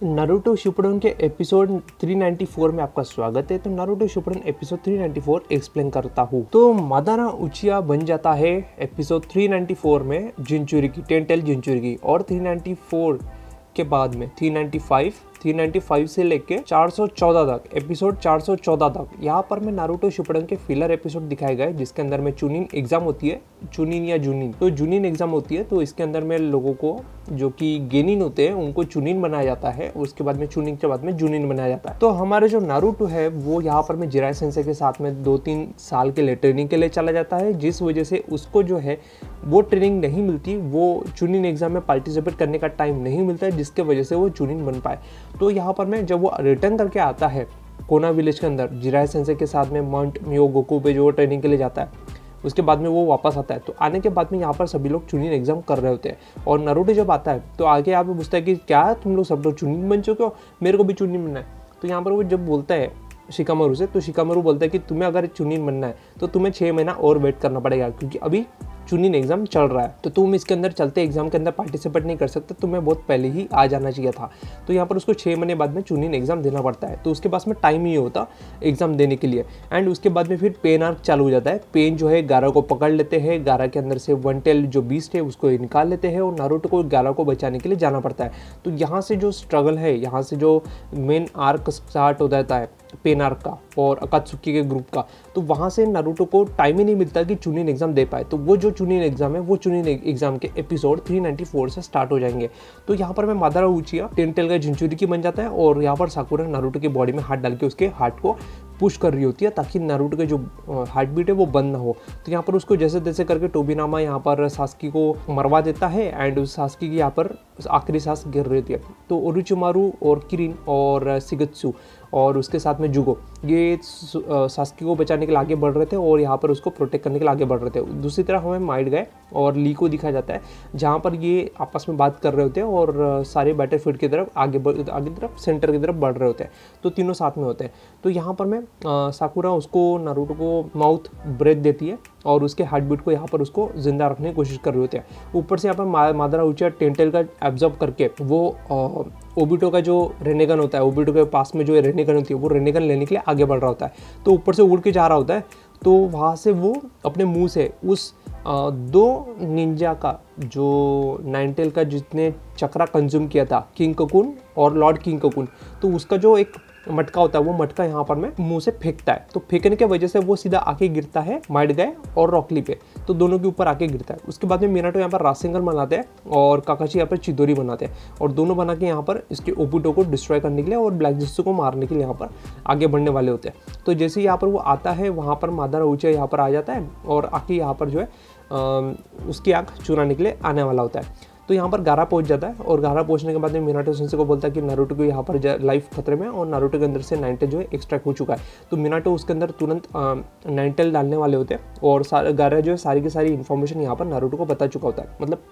Naruto Shippuden के episode 394 में आपका स्वागत है। तो नारुतो शिपुडन एपिसोड 394 एक्सप्लेन करता हूँ। तो मादाना उचिया बन जाता है एपिसोड 394 में जिंचुरिगी, टेंटेल जिंचुरिगी, और 394 के बाद में 395 से लेके 414 तक, एपिसोड 414 तक यहाँ पर मैं नारुतो शिपुडन के फिलर एपिसोड दिखाए गए, जिसके अंदर में चुनिन एग्जाम होती है, चुनिन या जुनिन, तो जुनिन एग्जाम होती है। तो इसके अंदर में लोगों को जो कि गेनिन होते हैं उनको चुनिन बनाया जाता है, उसके बाद में चुनिन के बाद में जुनिन बनाया जाता है। तो हमारे जो नारुतो है वो यहाँ पर में जिराई सेंसेई के साथ में 2-3 साल के लिए ट्रेनिंग के लिए चला जाता है, जिस वजह से उसको जो है वो ट्रेनिंग नहीं मिलती, वो चुनिन एग्जाम में पार्टिसिपेट करने का टाइम नहीं मिलता है, जिसके वजह से वो चुनिन बन पाए। तो यहाँ पर मैं जब वो रिटर्न करके आता है कोना विलेज के अंदर जिराई सेंसेई के साथ में माउंट मियोगोकू पे जो ट्रेनिंग के लिए जाता है, उसके बाद में वो वापस आता है। तो आने के बाद में यहाँ पर सभी लोग चुनिन एग्जाम कर रहे होते हैं, और नारुतो जब आता है तो आगे यहाँ पे पूछता है कि क्या तुम लोग सब लोग चुनिन बन चुके हो, मेरे को भी चुनिन बनना है। तो यहाँ पर वो जब बोलता है शिकामारू से, तो शिकामारू बोलता है कि तुम्हें अगर चुनिन बनना है तो तुम्हें 6 महीना और वेट करना पड़ेगा, क्योंकि अभी चुनिन एग्जाम चल रहा है, तो तुम इसके अंदर चलते एग्जाम के अंदर पार्टिसिपेट नहीं कर सकते, तुम्हें बहुत पहले ही आ जाना चाहिए था। तो यहाँ पर उसको 6 महीने बाद में चुनिन एग्जाम देना पड़ता है, तो उसके पास में टाइम ही होता एग्जाम देने के लिए। एंड उसके बाद में फिर पेन आर्क चालू हो जाता है। पेन जो है गारा को पकड़ लेते हैं, गारा के अंदर से वन टेल जो बीस्ट है उसको निकाल लेते हैं, और नारुतो को गारा को बचाने के लिए जाना पड़ता है। तो यहाँ से जो स्ट्रगल है, यहाँ से जो मेन आर्क स्टार्ट हो जाता है पेन आर्क का और अकात्सुकी के ग्रुप का, तो वहाँ से नारुतो को टाइम ही नहीं मिलता कि चुनिन एग्जाम दे पाए। तो वो जो चुनिन एग्जाम है वो चुनिन एग्जाम के एपिसोड 394 से स्टार्ट हो जाएंगे। तो यहाँ पर मैं मादारा उचिया टेंटेल का जिंचुरिगी बन जाता है, और यहाँ पर साकुरा नारुतो की बॉडी में हाथ डाल के उसके हार्ट को पुश कर रही होती है, ताकि नारुतो के जो हार्ट बीट है वो बंद ना हो। तो यहाँ पर उसको जैसे तैसे करके टोबिनामा यहाँ पर सास्की को मरवा देता है, एंड उस सास्की की यहाँ पर आखिरी सांस गिर रही होती है। तो ओरोचिमारू और किरिन और शिगेत्सु और उसके साथ में जुगो, ये सास्की को बचाने के लिए आगे बढ़ रहे थे, और यहाँ पर उसको प्रोटेक्ट करने के लिए आगे बढ़ रहे थे। दूसरी तरफ हमें माइट गए और ली को दिखाया जाता है, जहाँ पर ये आपस में बात कर रहे होते हैं, और सारे बैटलफील्ड की तरफ आगे तरफ सेंटर की तरफ बढ़ रहे होते हैं। तो तीनों साथ में होते हैं। तो यहाँ पर मैं साकुरा उसको नारुतो को माउथ ब्रेथ देती है, और उसके हार्ट बीट को यहाँ पर उसको जिंदा रखने की कोशिश कर रहे होते हैं। ऊपर से यहाँ पर मादारा उचिया टेंटेल का एब्जॉर्ब करके वो ओबिटो का जो रेनेगन होता है, ओबिटो के पास में जो रेनेगन होती है, वो रेनेगन लेने के लिए आगे बढ़ रहा होता है। तो ऊपर से उड़ के जा रहा होता है, तो वहाँ से वो अपने मुंह से उस 2 निंजा का जो नाइनटेल का जितने चक्रा कंज्यूम किया था, किंग कोकुन और लॉर्ड किंग कोकुन, तो उसका जो एक मटका होता है, वो मटका यहाँ पर मैं मुंह से फेंकता है। तो फेंकने की वजह से वो सीधा आके गिरता है माइट गए और रॉकली पे, तो दोनों के ऊपर आके गिरता है। उसके बाद में मिनाटो यहाँ पर रासेंगन बनाते हैं, और काकाशी यहाँ पर चिदोरी बनाते हैं, और दोनों बना के यहाँ पर इसके ओबुटो को डिस्ट्रॉय करने के लिए और ब्लैक जित्सु को मारने के लिए यहाँ पर आगे बढ़ने वाले होते हैं। तो जैसे यहाँ पर वो आता है, वहाँ पर मादारा उचिया यहाँ पर आ जाता है, और आके यहाँ पर जो है उसकी आँख चुराने के लिए आने वाला होता है। तो यहाँ पर गारा पहुंच जाता है, और गारा पहुंचने के बाद में मिनाटो सेंसेई को बोलता है कि नारुतो को यहाँ पर लाइफ खतरे में, और नारुतो के अंदर से नाइनटेल जो है एक्सट्रैक्ट हो चुका है। तो मिनाटो उसके अंदर तुरंत नाइनटेल डालने वाले होते हैं, और गारा जो है सारी की सारी इन्फॉर्मेशन यहाँ पर नारुतो को बता चुका होता है, मतलब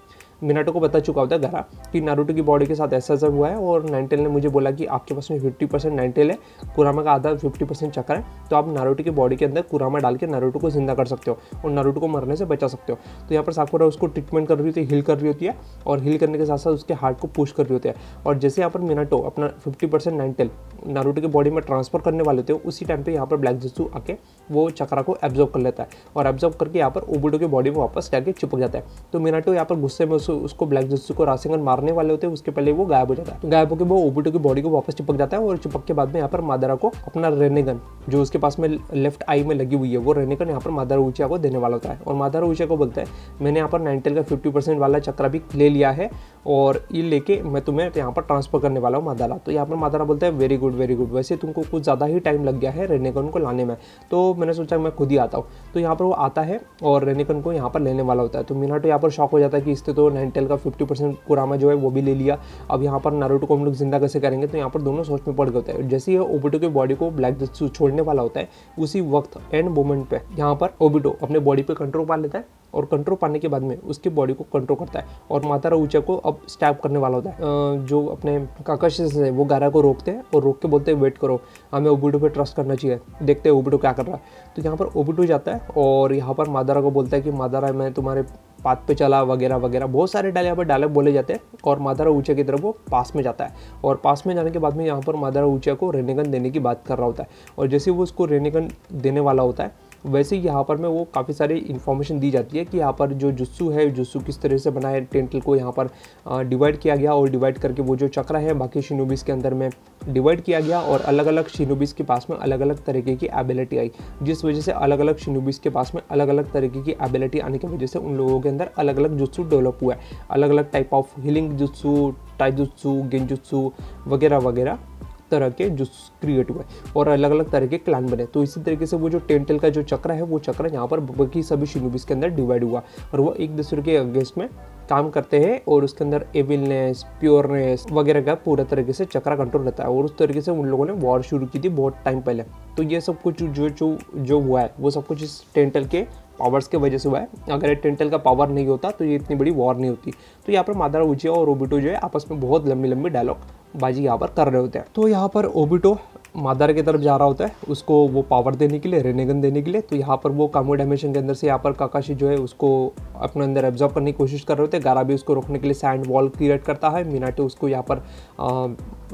मिनाटो को बता चुका होता है गारा कि नारुतो की बॉडी के साथ ऐसा ऐसा हुआ है, और नाइनटेल ने मुझे बोला कि आपके पास में 50% नाइनटेल है, कुरामा का आधा 50% चक्र है, तो आप नारुतो की बॉडी के अंदर कुरामा डाल के नारुतो को जिंदा कर सकते हो और नारुतो को मरने से बचा सकते हो। तो यहाँ पर साकुरा उसको ट्रीटमेंट कर रही होती है, हील कर रही होती है, और हील करने के साथ साथ उसके हार्ट को पुश कर रही होती है। और जैसे यहाँ पर मिनाटो अपना 50% नाइनटेल नारुतो की बॉडी में ट्रांसफर करने वाले होते हैं, उसी टाइम पे यहाँ पर ब्लैक जित्सु आके वो चक्रा को एब्जॉर्ब कर लेता है, और एब्जॉर्ब करके यहाँ पर ओबुटो की बॉडी में वापस जाके चिपक जाता है। तो मिनाटो यहाँ पर गुस्से में उसको ब्लैक जित्सु को रासेंगन मारने वाले होते हैं, उसके पहले वो गायब हो जाता है। तो गायब होकर वो ओबुटो की बॉडी को वापस चिपक जाता है, और चिपक के बाद में यहाँ पर मादारा को अपना रेनेगन जो उसके पास में लेफ्ट आई में लगी हुई है, वो रेनेगन यहाँ पर मादारा उचिया को देने वाला होता है। और मादारा उचिया को बोलता है मैंने यहाँ पर नाइनटेल का 50% वाला चक्रा भी ले लिया है, और ये लेके मैं तुम्हें यहाँ पर ट्रांसफर करने वाला हूँ मादारा। तो यहाँ पर मादारा बोलता है वेरी गुड वेरी गुड, वैसे तुमको कुछ ज़्यादा ही टाइम लग गया है रेनेगन को लाने में, तो मैंने सोचा मैं खुद ही आता हूँ। तो यहाँ पर वो आता है और रेनेगन को यहाँ पर लेने वाला होता है। तो मिनाटो यहाँ पर शॉक हो जाता है कि इससे तो नाइनटेल का 50% कुरामा जो है वो भी ले लिया, अब यहाँ पर नारुतो को हम लोग जिंदा कैसे करेंगे। तो यहाँ पर दोनों सोच में पड़ गए होते हैं। जैसे ही ओबिटो की बॉडी को ब्लैक जित्सु छोड़ने वाला होता है, उसी वक्त एंड मोमेंट पे यहाँ पर ओबिटो अपने बॉडी पे कंट्रोल पा लेता है, और कंट्रोल पाने के बाद में उसकी बॉडी को कंट्रोल करता है, और मादारा उचिया को अब स्टैब करने वाला होता है। जो अपने काकाशी से वो गारा को रोकते हैं, और रोक के बोलते हैं वेट करो, हमें ओबिटो पे ट्रस्ट करना चाहिए, देखते हैं ओबिटो क्या कर रहा है। तो यहाँ पर ओबिटो जाता है, और यहाँ पर मादारा को बोलता है कि मादारा मैं तुम्हारे पाथ पे चला वगैरह वगैरह, बहुत सारे यहाँ पर डायलॉग बोले जाते हैं। और मादारा ऊंचा की तरफ वो पास में जाता है और पास में जाने के बाद में यहाँ पर मादारा ऊंचा को रेनेगन देने की बात कर रहा होता है। और जैसे वो उसको रेनेगन देने वाला होता है वैसे ही यहाँ पर में वो काफ़ी सारी इन्फॉर्मेशन दी जाती है कि यहाँ पर जो जुत्सु है, जुत्सु किस तरह से बना है, टेंटल को यहाँ पर डिवाइड किया गया और डिवाइड करके वो जो चक्र है बाकी शिनोबिस के अंदर में डिवाइड किया गया और अलग अलग शिनोबिस के पास में अलग अलग तरीके की एबिलिटी आई, जिस वजह से अलग अलग शिनोबिस के पास में अलग अलग तरीके की एबिलिटी आने की वजह से उन लोगों के अंदर अलग अलग जुत्सु डेवलप हुआ है, अलग अलग type of healing jutsu, taijutsu, genjutsu वगैरह वगैरह तरह के जो क्रिएट हुए और अलग अलग तरह के क्लैन बने। तो इसी तरीके से वो जो टेंटल का जो चक्र है वो चक्र यहाँ पर बाकी सभी शिनोबिस के अंदर डिवाइड हुआ और वो एक दूसरे के अगेंस्ट में काम करते हैं और उसके अंदर एविलनेस, प्योरनेस वगैरह का पूरा तरीके से चक्रा कंट्रोल रहता है। और उस तरीके से उन लोगों ने वॉर शुरू की थी बहुत टाइम पहले। तो ये सब कुछ जो हुआ है वो सब कुछ इस टेंटल के पावर्स के वजह से हुआ है। अगर ये टेंटल का पावर नहीं होता तो ये इतनी बड़ी वॉर नहीं होती। तो यहाँ पर मादारा उचिया और ओबिटो जो है आपस में बहुत लंबी लंबी डायलॉग बाजी यहाँ पर कर रहे होते हैं। तो यहाँ पर ओबिटो मादारा की तरफ जा रहा होता है उसको वो पावर देने के लिए, रेनेगन देने के लिए। तो यहाँ पर वो कामो डायमेंशन के अंदर से यहाँ पर काकाशी जो है उसको अपने अंदर एब्जॉर्ब करने की कोशिश कर रहे होते हैं। गारा भी उसको रोकने के लिए सैंड वॉल क्रिएट करता है। मिनाटो उसको यहाँ पर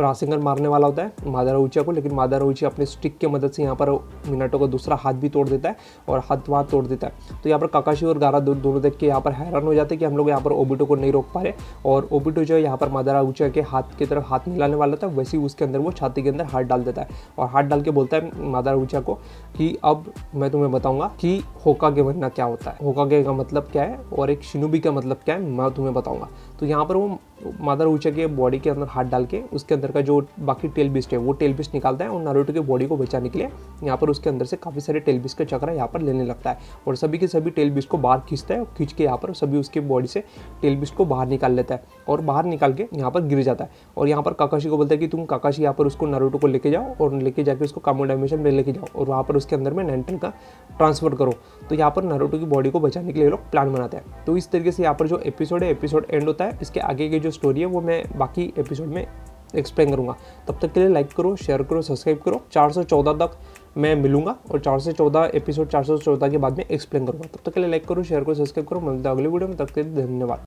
रासिंगन मारने वाला होता है मादारा उचिया को, लेकिन मादारा उचिया अपने स्टिक की मदद से यहाँ पर मिनाटो का दूसरा हाथ भी तोड़ देता है और हाथ वहाँ तोड़ देता है। तो यहाँ पर काकाशी और गारा दोनों देख के यहाँ पर हैरान हो जाते हैं कि हम लोग यहाँ पर ओबिटो को नहीं रोक पा रहे। और ओबिटो जो है यहाँ पर मादारा उचिया के हाथ की तरफ हाथ मिलाने वाला था, वैसे ही उसके अंदर वो छाती के अंदर हाथ डाल देता है और हाथ डाल के बोलता है मादारा उचिया को कि अब मैं तुम्हें बताऊंगा कि होकागे बनना क्या होता है, होकागे का मतलब क्या है और एक शिनोबी का मतलब क्या है, मैं तुम्हें बताऊंगा। तो यहाँ पर वो मादारा उचिया के बॉडी के अंदर हाथ डाल के उसके अंदर का जो बाकी टेल बिस्ट है वो टेल बिस्ट निकालता है और नारुतो की बॉडी को बचाने के लिए यहाँ पर उसके अंदर से काफ़ी सारे टेल बिस्ट का चक्र यहाँ पर लेने लगता है और सभी के सभी टेल बिस्ट को बाहर खींचता है और खींच के यहाँ पर सभी उसके बॉडी से टेल बिस्ट को बाहर निकाल लेता है और बाहर निकाल के यहाँ पर गिर जाता है। और यहाँ पर काकाशी को बोलता है कि तुम काकाशी यहाँ पर उसको नारुतो को लेके जाओ और लेके जाके उसको कामो डायमेंशन में लेके जाओ और वहाँ पर उसके अंदर में नैनटेन का ट्रांसफर करो। तो यहाँ पर नारुतो की बॉडी को बचाने के लिए लोग प्लान बनाते हैं। तो इस तरीके से यहाँ पर जो एपिसोड है एपिसोड एंड होता है। इसके आगे की जो स्टोरी है वो मैं बाकी एपिसोड में एक्सप्लेन करूंगा। तब तक के लिए लाइक करो, शेयर करो, सब्सक्राइब करो। 414 तक मैं मिलूंगा और 414 एपिसोड 414 के बाद में एक्सप्लेन करूंगा। तब तक के लिए लाइक करो, शेयर करो, सब्सक्राइब करो। मिलता है अगले वीडियो में, तब तक के लिए धन्यवाद।